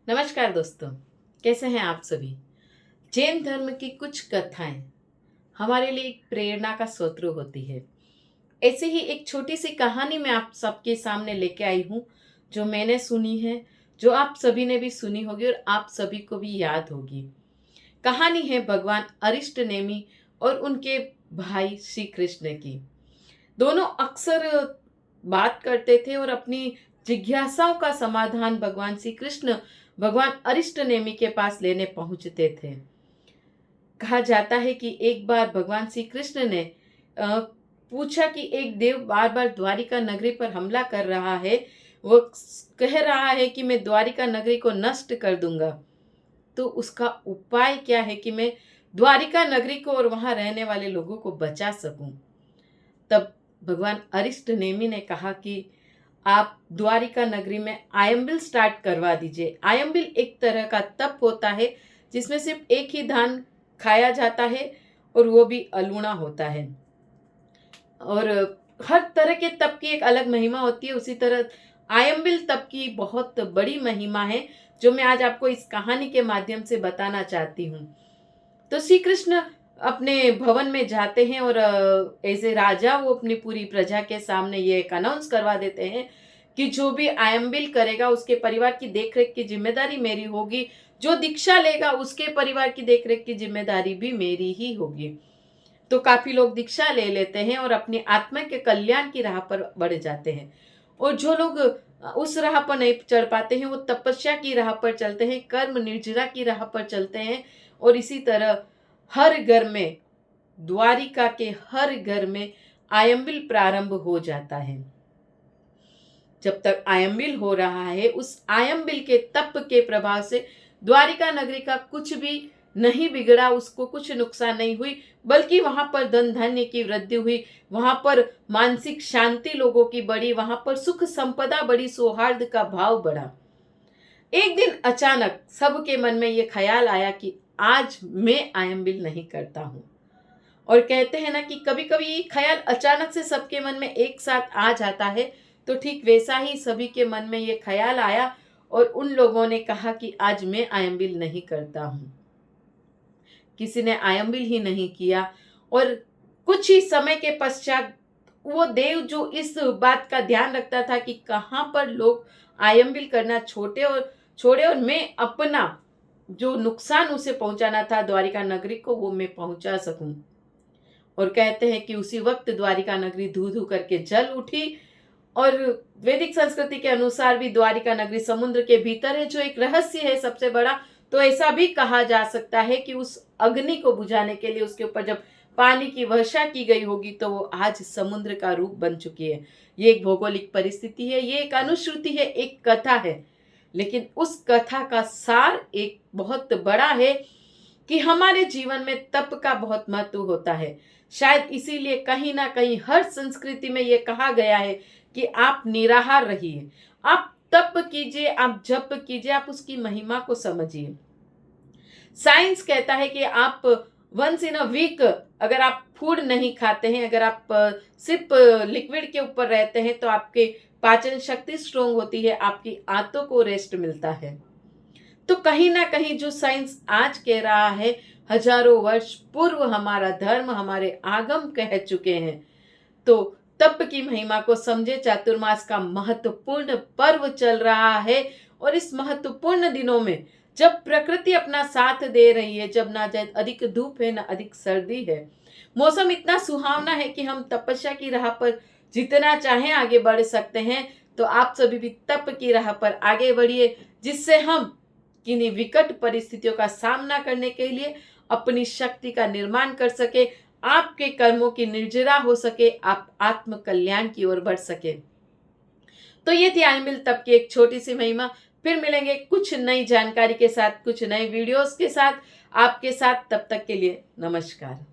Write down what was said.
नमस्कार दोस्तों, कैसे हैं आप सभी। जैन धर्म की कुछ कथाएं हमारे लिए एक प्रेरणा का स्रोत होती है। ऐसे ही एक छोटी सी कहानी मैं आप सबके सामने लेके आई हूँ, जो मैंने सुनी है, जो आप सभी ने भी सुनी होगी और आप सभी को भी याद होगी। कहानी है भगवान अरिष्ट नेमि और उनके भाई श्री कृष्ण की। दोनों अक्सर बात करते थे और अपनी जिज्ञासाओं का समाधान भगवान श्री कृष्ण भगवान अरिष्ट नेमि के पास लेने पहुंचते थे। कहा जाता है कि एक बार भगवान श्री कृष्ण ने पूछा कि एक देव बार बार द्वारिका नगरी पर हमला कर रहा है। वो कह रहा है कि मैं द्वारिका नगरी को नष्ट कर दूंगा, तो उसका उपाय क्या है कि मैं द्वारिका नगरी को और वहां रहने वाले लोगों को बचा सकूं। तब भगवान अरिष्ट नेमि ने कहा कि आप द्वारिका नगरी में आयम्बिल स्टार्ट करवा दीजिए। आयम्बिल एक तरह का तप होता है जिसमें सिर्फ एक ही धान खाया जाता है और वो भी अलूणा होता है। और हर तरह के तप की एक अलग महिमा होती है, उसी तरह आयम्बिल तप की बहुत बड़ी महिमा है, जो मैं आज आपको इस कहानी के माध्यम से बताना चाहती हूँ। तो श्री कृष्ण अपने भवन में जाते हैं और एज ए राजा वो अपनी पूरी प्रजा के सामने ये एक अनाउंस करवा देते हैं कि जो भी आयम्बिल करेगा उसके परिवार की देखरेख की जिम्मेदारी मेरी होगी, जो दीक्षा लेगा उसके परिवार की देखरेख की जिम्मेदारी भी मेरी ही होगी। तो काफी लोग दीक्षा ले लेते हैं और अपनी आत्मा के कल्याण की राह पर बढ़ जाते हैं। और जो लोग उस राह पर नहीं चढ़ पाते हैं वो तपस्या की राह पर चलते हैं, कर्म निर्जरा की राह पर चलते हैं। और इसी तरह हर घर में, द्वारिका के हर घर में आयम्बिल प्रारंभ हो जाता है। जब तक आयम्बिल हो रहा है, उस आयम्बिल के तप के प्रभाव से द्वारिका नगरी का कुछ भी नहीं बिगड़ा, उसको कुछ नुकसान नहीं हुई, बल्कि वहां पर धन धान्य की वृद्धि हुई, वहां पर मानसिक शांति लोगों की बढ़ी, वहां पर सुख संपदा बढ़ी, सौहार्द का भाव बढ़ा। एक दिन अचानक सबके मन में ये ख्याल आया कि आज मैं आयम्बिल नहीं करता हूं। और कहते हैं ना कि कभी कभी ये ख्याल अचानक से सबके मन में एक साथ आ जाता है, तो ठीक वैसा ही सभी के मन में ये ख्याल आया और उन लोगों ने कहा कि आज मैं आयम्बिल नहीं करता हूं। किसी ने आयम्बिल ही नहीं किया। और कुछ ही समय के पश्चात वो देव जो इस बात का ध्यान रखता था कि कहाँ पर लोग आयम्बिल करना छोड़े और मैं अपना जो नुकसान उसे पहुंचाना था द्वारिका नगरी को, वो मैं पहुंचा सकूं। और कहते हैं कि उसी वक्त द्वारिका नगरी धू धू करके जल उठी। और वैदिक संस्कृति के अनुसार भी द्वारिका नगरी समुद्र के भीतर है, जो एक रहस्य है सबसे बड़ा। तो ऐसा भी कहा जा सकता है कि उस अग्नि को बुझाने के लिए उसके ऊपर जब पानी की वर्षा की गई होगी तो वो आज समुद्र का रूप बन चुकी है। ये एक भौगोलिक परिस्थिति है, ये एक अनुश्रुति है, एक कथा है। लेकिन उस कथा का सार एक बहुत बड़ा है कि हमारे जीवन में तप का बहुत महत्व होता है। शायद इसीलिए कहीं ना कहीं हर संस्कृति में ये कहा गया है कि आप निराहार रहिए, आप तप कीजिए, आप जप कीजिए, आप उसकी महिमा को समझिए। साइंस कहता है कि आप वंस इन अ वीक अगर आप फूड नहीं खाते हैं, अगर आप सिर्फ लिक्विड के ऊपर रहते हैं, तो आपके पाचन शक्ति स्ट्रोंग होती है, आपकी आंतों को रेस्ट मिलता है। तो कहीं ना कहीं जो साइंस आज कह रहा है, हजारों वर्ष पूर्व हमारा धर्म, हमारे आगम कह चुके हैं। तो तप की महिमा को समझे, चातुर्मास का महत्वपूर्ण पर्व चल रहा है। और इस महत्वपूर्ण दिनों में जब प्रकृति अपना साथ दे रही है, जब ना अधिक धूप है ना अधिक सर्दी है, मौसम इतना सुहावना है कि हम तपस्या की राह पर जितना चाहें आगे बढ़ सकते हैं। तो आप सभी भी तप की राह पर आगे बढ़िए, जिससे हम किन्हीं विकट परिस्थितियों का सामना करने के लिए अपनी शक्ति का निर्माण कर सके, आपके कर्मों की निर्जरा हो सके, आप आत्म कल्याण की ओर बढ़ सके। तो ये थी आयम्बिल तप की एक छोटी सी महिमा। फिर मिलेंगे कुछ नई जानकारी के साथ, कुछ नए वीडियोस के साथ आपके साथ। तब तक के लिए नमस्कार।